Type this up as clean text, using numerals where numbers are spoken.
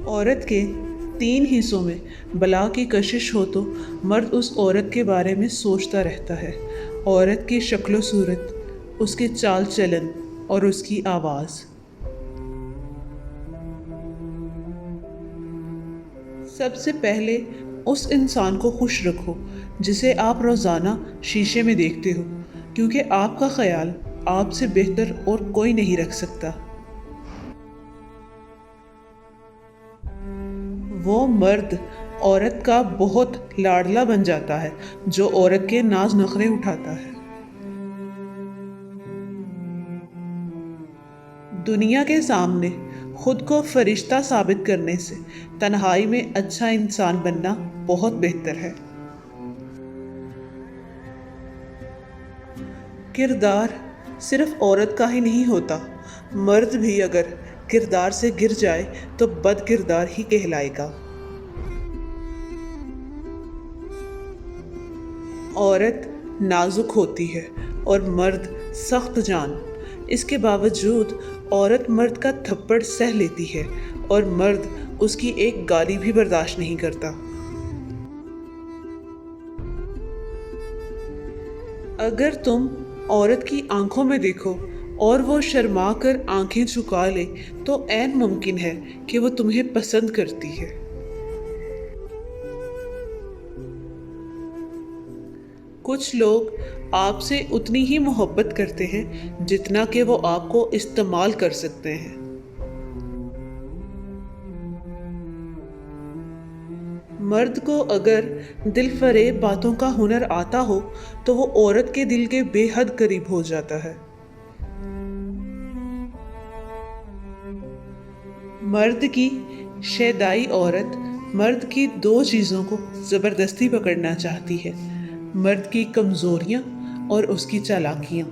عورت کے 3 حصوں میں بلا کی کشش ہو تو مرد اس عورت کے بارے میں سوچتا رہتا ہے۔ عورت کی شکل و صورت، اس کے چال چلن اور اس کی آواز۔ سب سے پہلے اس انسان کو خوش رکھو جسے آپ روزانہ شیشے میں دیکھتے ہو، کیونکہ آپ کا خیال آپ سے بہتر اور کوئی نہیں رکھ سکتا۔ وہ مرد عورت کا بہت لاڈلا بن جاتا ہے جو عورت کے ناز نخرے اٹھاتا ہے۔ دنیا کے سامنے خود کو فرشتہ ثابت کرنے سے تنہائی میں اچھا انسان بننا بہت بہتر ہے۔ کردار صرف عورت کا ہی نہیں ہوتا، مرد بھی اگر کردار سے گر جائے تو بد کردار ہی کہلائے گا۔ عورت نازک ہوتی ہے اور مرد سخت جان، اس کے باوجود عورت مرد کا تھپڑ سہ لیتی ہے اور مرد اس کی ایک گالی بھی برداشت نہیں کرتا۔ اگر تم عورت کی آنکھوں میں دیکھو اور وہ شرما کر آنکھیں جھکا لے تو عین ممکن ہے کہ وہ تمہیں پسند کرتی ہے۔ کچھ لوگ آپ سے اتنی ہی محبت کرتے ہیں جتنا کہ وہ آپ کو استعمال کر سکتے ہیں۔ مرد کو اگر دل فریب باتوں کا ہنر آتا ہو تو وہ عورت کے دل کے بے حد قریب ہو جاتا ہے۔ مرد کی شیدائی عورت مرد کی 2 چیزوں کو زبردستی پکڑنا چاہتی ہے: مرد کی کمزوریاں اور اس کی چالاکیاں۔